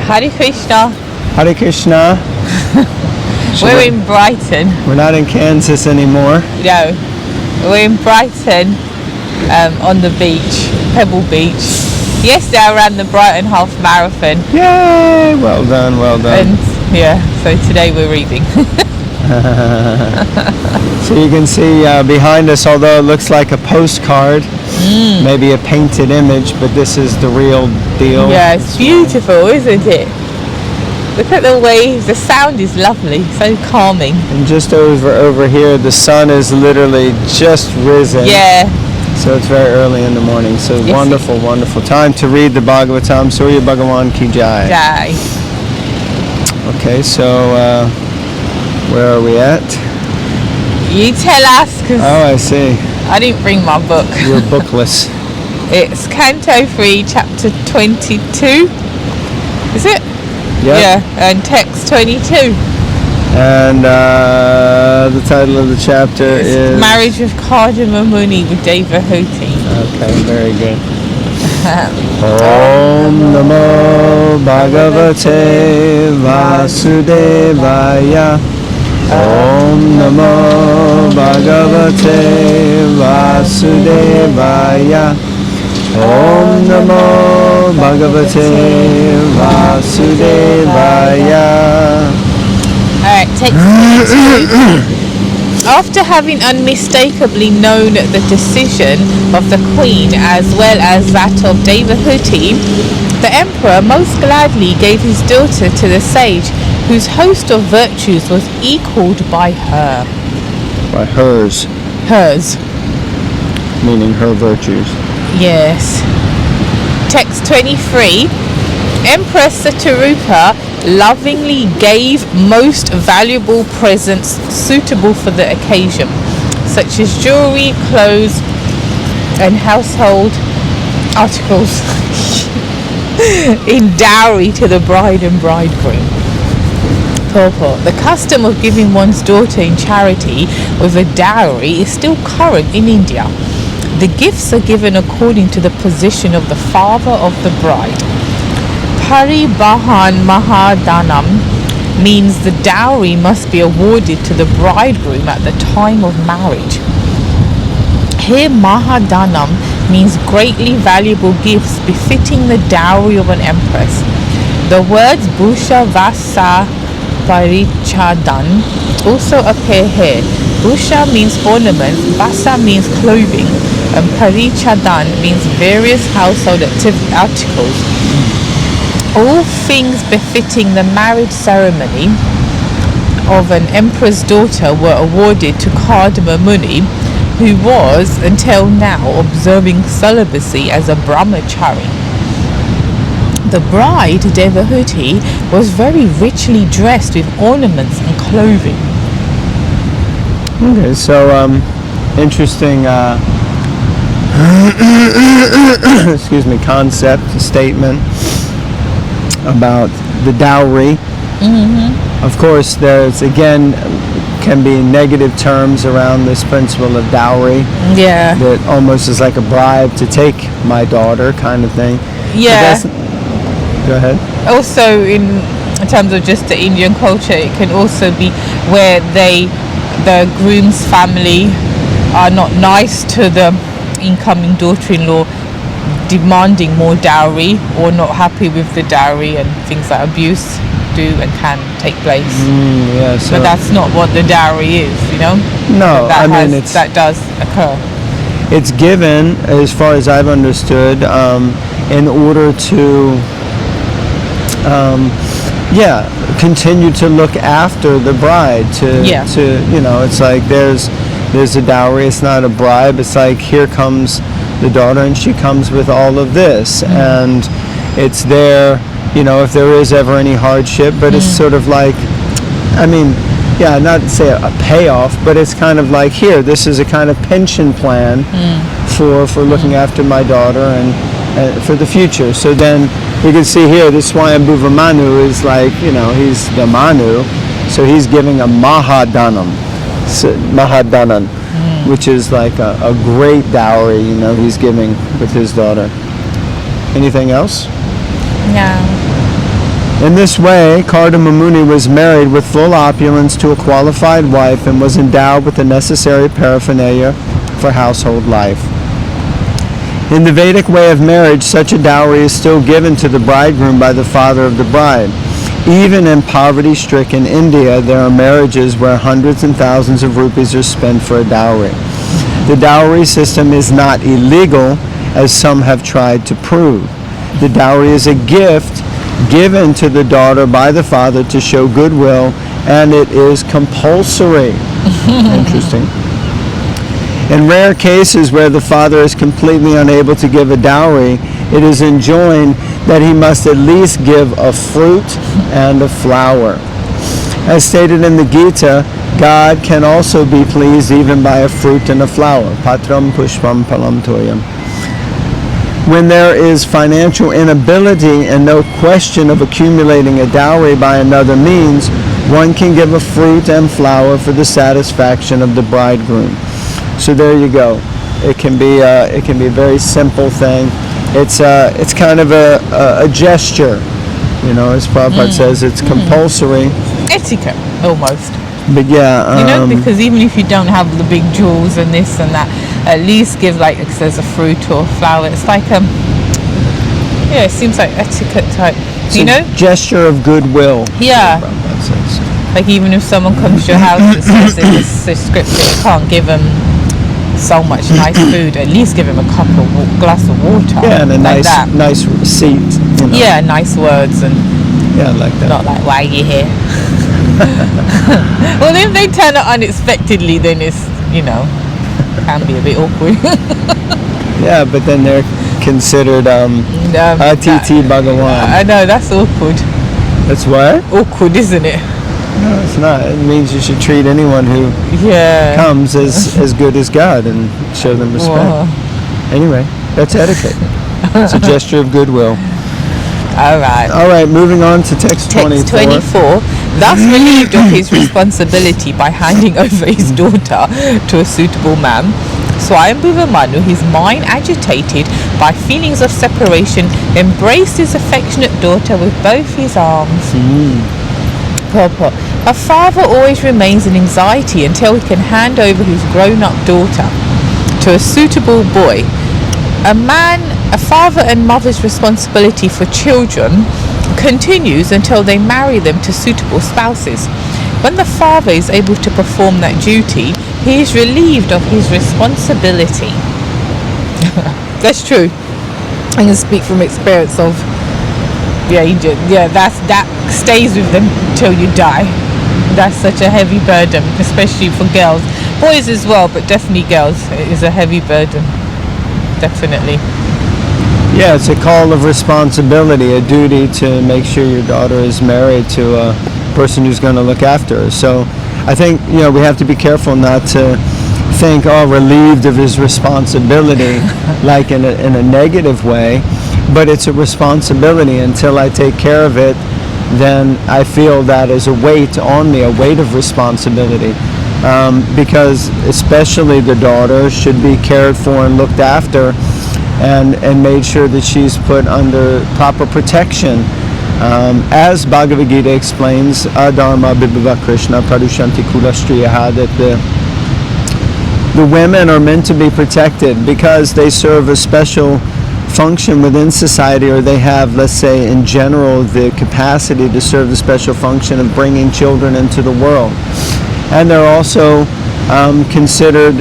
Hare Krishna. Hare Krishna. We're in Brighton. We're not in Kansas anymore. No, we're in Brighton on the beach, Pebble Beach. Yesterday I ran the Brighton Half Marathon. Yay! Well done, well done. And yeah, so today we're reading. So you can see behind us, although it looks like a postcard, maybe a painted image, but this is the real deal. Yeah, it's beautiful, isn't it? Look at the waves, the sound is lovely, so calming. And just over here, the sun is literally just risen. Yeah. So it's very early in the morning. So yes, wonderful, wonderful time to read the Bhagavatam. Surya Bhagavan Ki Jai. Jai. Okay, so where are we at? You tell us, because I see. I didn't bring my book. You're bookless. It's Canto 3, Chapter 22. Is it? Yep. Yeah, and text 22. And the title of the chapter is Marriage of Kardama Muni with Devahuti. Okay, very good. Om Namo Bhagavate Vasudevaya. Om Namo Bhagavate Vasudevaya. Om Namo Bhagavate Vasudevaya. Alright, text 22. After having unmistakably known the decision of the queen as well as that of Devahuti, the emperor most gladly gave his daughter to the sage, whose host of virtues was equalled by her. By hers. Hers. Meaning her virtues. Yes. Text 23. Empress Satarupa lovingly gave most valuable presents suitable for the occasion, such as jewelry, clothes, and household articles in dowry to the bride and bridegroom. Purport. The custom of giving one's daughter in charity with a dowry is still current in India. The gifts are given according to the position of the father of the bride. Paribahan Mahadanam means the dowry must be awarded to the bridegroom at the time of marriage. Here Mahadanam means greatly valuable gifts befitting the dowry of an empress. The words Bhusha Vasa Parichadan also appear here. Bhusha means ornaments, Vasa means clothing, and Parichadan means various household articles. All things befitting the marriage ceremony of an emperor's daughter were awarded to Kardama Muni, who was, until now, observing celibacy as a brahmachari. The bride, Devahuti, was very richly dressed with ornaments and clothing. Okay, so interesting excuse me, concept, statement about the dowry. Of course, there's again can be negative terms around this principle of dowry. Yeah. That almost is like a bribe to take my daughter, kind of thing. Yeah. Go ahead. Also, in terms of just the Indian culture, it can also be where the groom's family are not nice to the incoming daughter-in-law, demanding more dowry, or not happy with the dowry, and things like abuse do and can take place. Yeah, so but that's not what the dowry is, you know. No, that that does occur. It's given, as far as I've understood, in order to continue to look after the bride, to it's like there's a dowry, it's not a bribe, it's like here comes the daughter and she comes with all of this, and it's there, if there is ever any hardship, but it's sort of like, not to say a payoff, but it's kind of like, here, this is a kind of pension plan for looking after my daughter and for the future. So then you can see here, this Swayambhuva Manu is like, he's the Manu, so he's giving a Mahadanam, which is like a great dowry, he's giving with his daughter. Anything else? No. In this way, Kardama Muni was married with full opulence to a qualified wife and was endowed with the necessary paraphernalia for household life. In the Vedic way of marriage, such a dowry is still given to the bridegroom by the father of the bride. Even in poverty-stricken India, there are marriages where hundreds and thousands of rupees are spent for a dowry. The dowry system is not illegal, as some have tried to prove. The dowry is a gift given to the daughter by the father to show goodwill, and it is compulsory. Interesting. In rare cases where the father is completely unable to give a dowry, it is enjoined that he must at least give a fruit and a flower. As stated in the Gita, God can also be pleased even by a fruit and a flower. Patram pushpam palam toyam. When there is financial inability and no question of accumulating a dowry by another means, one can give a fruit and flower for the satisfaction of the bridegroom. So there you go. It can be a very simple thing. It's kind of a gesture, as Prabhupada says. It's compulsory. Etiquette, almost. But yeah, because even if you don't have the big jewels and this and that, at least give like it says a fruit or a flower. It's like it seems like etiquette type. It's a gesture of goodwill. Yeah. Like even if someone comes to your house and says in this scripture you can't give them so much nice food, at least give him a glass of water. Yeah, and a like nice receipt. Yeah, nice words and like that. Not like, why are you here? Well, if they turn it unexpectedly, then it's can be a bit awkward. Yeah, but then they're considered Atiti Bhagawan. I know, that's awkward. That's what? Awkward, isn't it? No, it's not. It means you should treat anyone who comes as good as God and show them respect. Whoa. Anyway, that's etiquette. It's a gesture of goodwill. All right, moving on to text 24. Text 24. Thus relieved of his responsibility by handing over his daughter to a suitable man, Swayambhuva Manu, his mind agitated by feelings of separation, embraced his affectionate daughter with both his arms. Purport. A father always remains in anxiety until he can hand over his grown-up daughter to a suitable boy. A father and mother's responsibility for children continues until they marry them to suitable spouses. When the father is able to perform that duty, he is relieved of his responsibility. That's true. I can speak from experience of that stays with them till you die. That's such a heavy burden, especially for girls. Boys as well, but definitely girls. It is a heavy burden. Definitely. Yeah, it's a call of responsibility, a duty to make sure your daughter is married to a person who's going to look after her. So I think, we have to be careful not to think, relieved of his responsibility, like in a negative way, but it's a responsibility. Until I take care of it, then I feel that as a weight on me, a weight of responsibility. Because especially the daughter should be cared for and looked after and made sure that she's put under proper protection. As Bhagavad Gita explains, Adharma Bibhava Krishna Pradushanti Kula Striyaha, that the women are meant to be protected because they serve a special function within society, or they have, let's say, in general, the capacity to serve the special function of bringing children into the world. And they're also considered,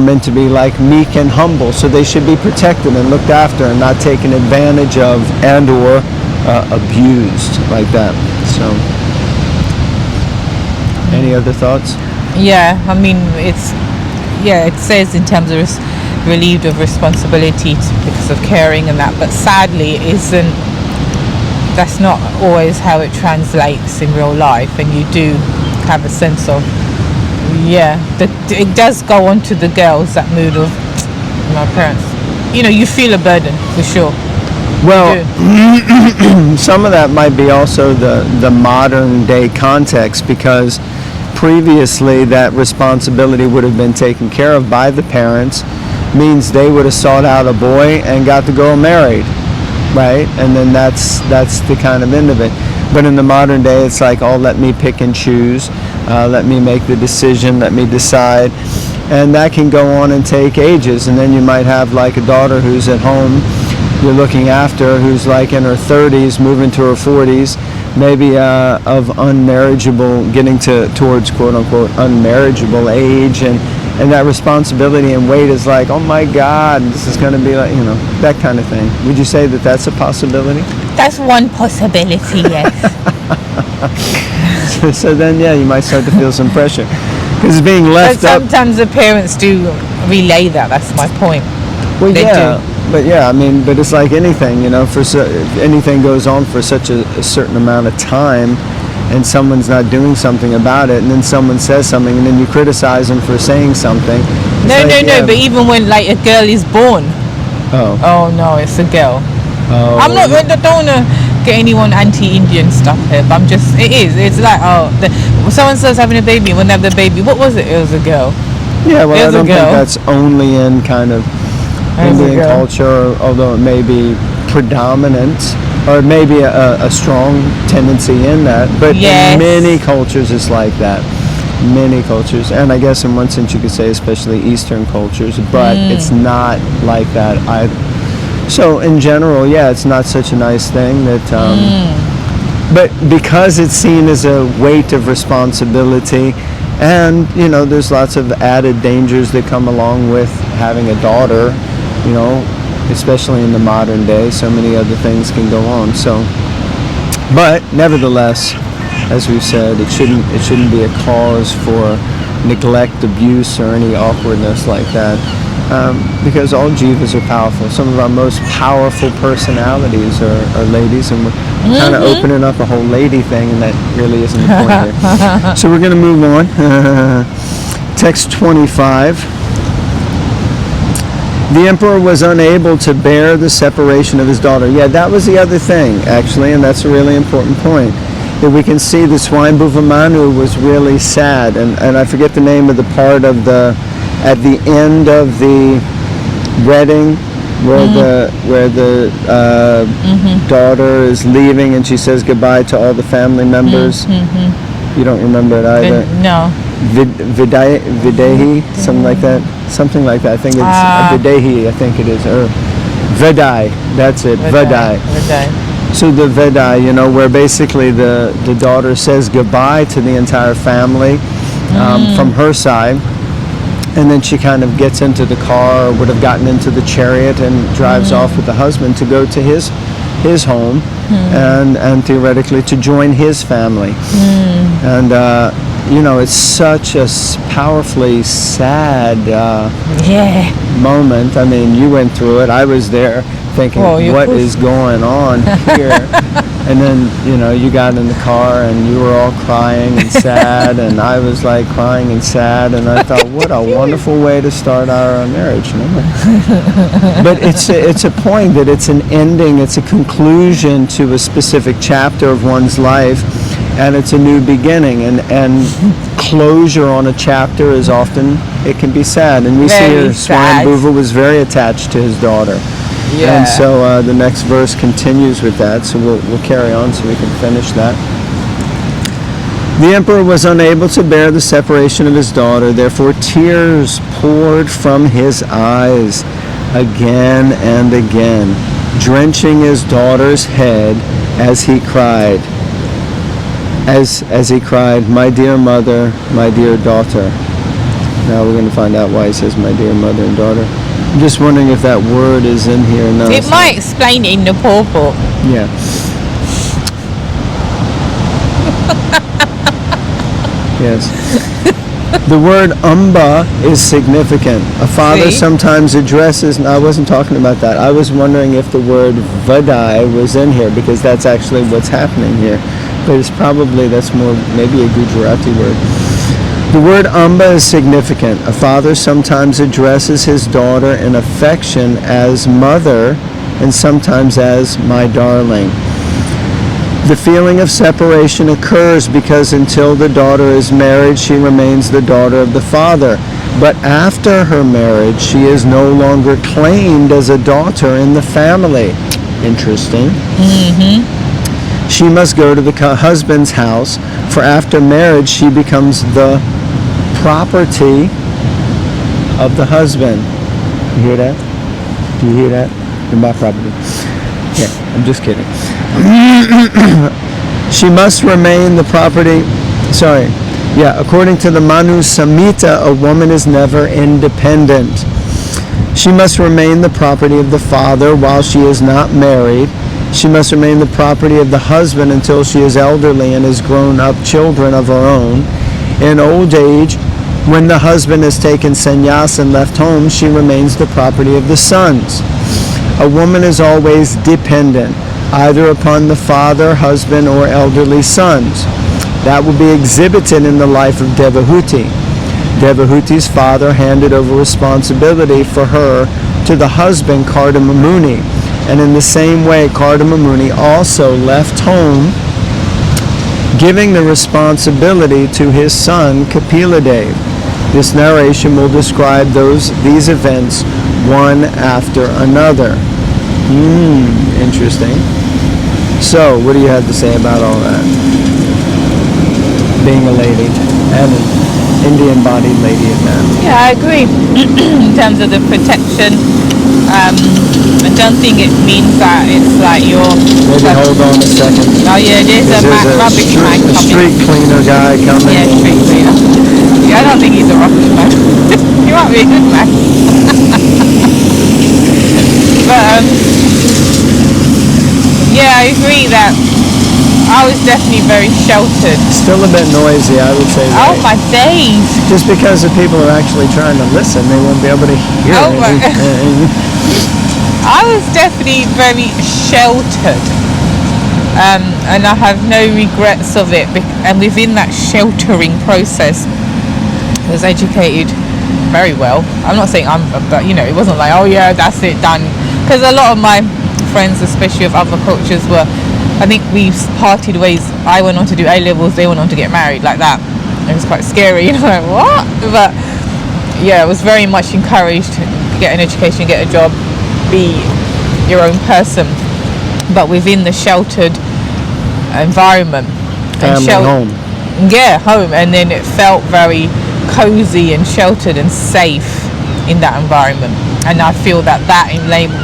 meant to be like meek and humble, so they should be protected and looked after and not taken advantage of and or abused like that. So, any other thoughts? Yeah, I mean, it says in terms of relieved of responsibility because of caring and that, but sadly that's not always how it translates in real life, and you do have a sense of it does go on to the girls, that mood of my parents, you feel a burden for sure. Well, some of that might be also the modern day context, because previously that responsibility would have been taken care of by the parents, means they would have sought out a boy and got the girl married. right? And then that's the kind of end of it. But in the modern day, it's like, oh, let me pick and choose, let me make the decision, let me decide. And that can go on and take ages. And then you might have like a daughter who's at home, you're looking after, who's like in her 30s, moving to her 40s, maybe of unmarriageable, getting towards quote unquote unmarriageable age, and that responsibility and weight is like, oh my God, this is going to be like, that kind of thing. Would you say that that's a possibility? That's one possibility, yes. So then, yeah, you might start to feel some pressure. Because it's being left up. Sometimes the parents do relay that, that's my point. Well, they do. But yeah, I mean, but it's like anything, if anything goes on for such a certain amount of time, and someone's not doing something about it, and then someone says something, and then you criticize them for saying something. No, but even when like a girl is born. Oh no, it's a girl. Oh. I don't want to get anyone anti-Indian stuff here, but it's like, so-and-so's having a baby, when they have the baby, what was it? It was a girl. Yeah, well, I don't think that's only in kind of Indian culture, although it may be predominant, or it may be a strong tendency in that, but in many cultures it's like that. Many cultures, and I guess in one sense you could say especially Eastern cultures, but it's not like that either. So in general, it's not such a nice thing that, but because it's seen as a weight of responsibility, and there's lots of added dangers that come along with having a daughter, especially in the modern day, so many other things can go on. So, but nevertheless, as we've said, it shouldn't be a cause for neglect, abuse, or any awkwardness like that, because all jivas are powerful. Some of our most powerful personalities are ladies, and we're kind of opening up a whole lady thing, and that really isn't the point here. So we're going to move on. Text 25. The emperor was unable to bear the separation of his daughter. Yeah, that was the other thing, actually, and that's a really important point. That we can see that Swayambhuva Manu was really sad, and I forget the name of the part of at the end of the wedding, where the daughter is leaving and she says goodbye to all the family members. You don't remember it either? No. Videhi, something like that. Something like that. I think it's Videhi, I think it is. Or Vedai, that's it. Vedai. So the Vedai, where basically the daughter says goodbye to the entire family from her side, and then she kind of gets into the car, or would have gotten into the chariot and drives off with the husband to go to his home and theoretically to join his family. And it's such a powerfully sad moment. I mean, you went through it. I was there thinking, what is going on here? And then, you got in the car and you were all crying and sad, and I was like crying and sad, and I thought, what a wonderful way to start our marriage. But it's a point that it's an ending, it's a conclusion to a specific chapter of one's life, and it's a new beginning, and closure on a chapter is often, it can be sad. And we see here Swayambhuva was very attached to his daughter. Yeah. And so the next verse continues with that, so we'll carry on so we can finish that. The emperor was unable to bear the separation of his daughter, therefore tears poured from his eyes again and again, drenching his daughter's head as he cried. As he cried, "My dear mother, my dear daughter." Now we're going to find out why he says "my dear mother" and "daughter." I'm just wondering if that word is in here. No, it might explain it in the purport. Yeah. Yes. The word Amba is significant. A father sometimes addresses, and I wasn't talking about that. I was wondering if the word Vadai was in here, because that's actually what's happening here. But that's more maybe a Gujarati word. The word Amba is significant. A father sometimes addresses his daughter in affection as mother, and sometimes as my darling. The feeling of separation occurs because until the daughter is married, she remains the daughter of the father. But after her marriage, she is no longer claimed as a daughter in the family. Interesting. She must go to the husband's house, for after marriage she becomes the property of the husband. You hear that? Do you hear that? You're my property. Yeah, I'm just kidding. She must remain the property. According to the Manu Samhita, a woman is never independent. She must remain the property of the father while she is not married. She must remain the property of the husband until she is elderly and has grown up children of her own. In old age, when the husband has taken sannyas and left home, she remains the property of the sons. A woman is always dependent, either upon the father, husband, or elderly sons. That will be exhibited in the life of Devahuti. Devahuti's father handed over responsibility for her to the husband, Kardama Muni. And in the same way, Kardama Muni also left home, giving the responsibility to his son, Kapila Dev. This narration will describe these events one after another. Interesting. So, what do you have to say about all that? Being a lady and an Indian-bodied lady and man. Yeah, I agree. In terms of the protection, I don't think it means that it's like you're... Maybe hold on a second. Oh yeah, there's a rubbish man coming. A street cleaner guy coming. Yeah, street cleaner. Yeah, I don't think he's a rubbish man. He might be a good man. But yeah, I agree that I was definitely very sheltered. Still a bit noisy, I would say. Oh my days! Just because the people are actually trying to listen, they won't be able to hear anything. I was definitely very sheltered, and I have no regrets of it. And within that sheltering process, I was educated very well. I'm not saying but it wasn't like, oh yeah, that's it, done. Because a lot of my friends, especially of other cultures, I think we parted ways. I went on to do A-levels, they went on to get married, like that. It was quite scary, like, what? But yeah, I was very much encouraged to get an education, get a job, be your own person, but within the sheltered environment. Home. Yeah, home. And then it felt very cozy and sheltered and safe in that environment. And I feel that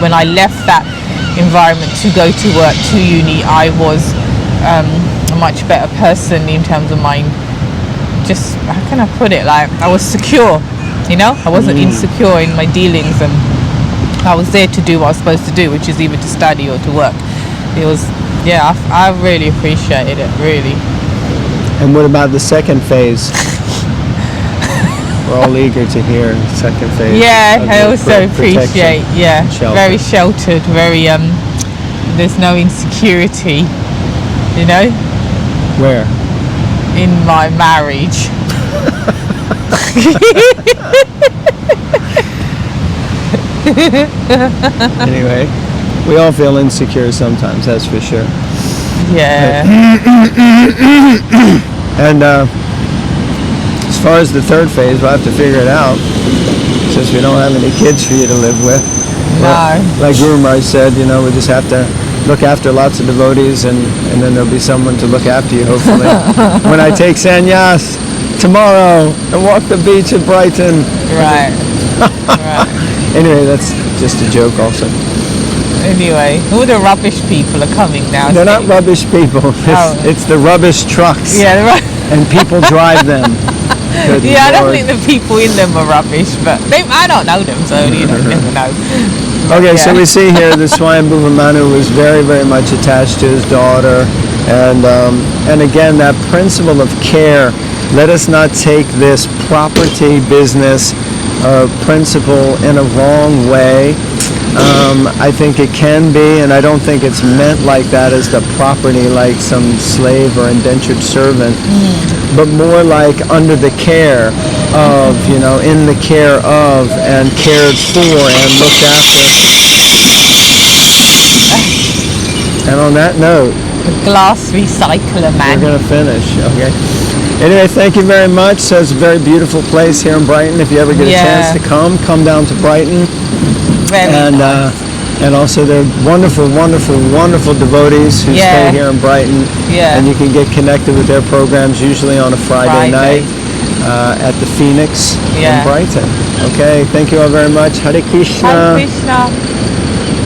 when I left that environment to go to work, to uni, I was a much better person in terms of my, just, how can I put it, like I was secure, I wasn't insecure in my dealings, and I was there to do what I was supposed to do, which is either to study or to work. It was, I really appreciated it, really. And what about the second phase? We're all eager to hear the second phase. Yeah, I also appreciate, very sheltered, very, there's no insecurity, Where? In my marriage. Anyway, we all feel insecure sometimes, that's for sure. Yeah. And as far as the third phase, we'll have to figure it out, since we don't have any kids for you to live with. No. Like Guru Maharaj said, we just have to look after lots of devotees, and then there'll be someone to look after you, hopefully. When I take sannyas tomorrow and walk the beach at Brighton. Right. Right. Anyway, that's just a joke also. Anyway, all the rubbish people are coming now. They're not rubbish people. It's the rubbish trucks. Yeah, and people drive them. I don't think the people in them are rubbish, but I don't know them, so you never know. Okay, so we see here the Swayambhuva Manu was very, very much attached to his daughter, and again, that principle of care. Let us not take this property business principle in a wrong way. I think it can be, and I don't think it's meant like that as the property, like some slave or indentured servant, but more like under the care of, in the care of, and cared for and looked after. And on that note, the glass recycler man. We're going to finish, okay? Anyway, thank you very much. So it's a very beautiful place here in Brighton. If you ever get a chance to come down to Brighton. Very nice. And also they're wonderful, wonderful, wonderful devotees who stay here in Brighton. Yeah. And you can get connected with their programs usually on a Friday night at the Phoenix in Brighton. Okay, thank you all very much. Hare Krishna. Hare Krishna.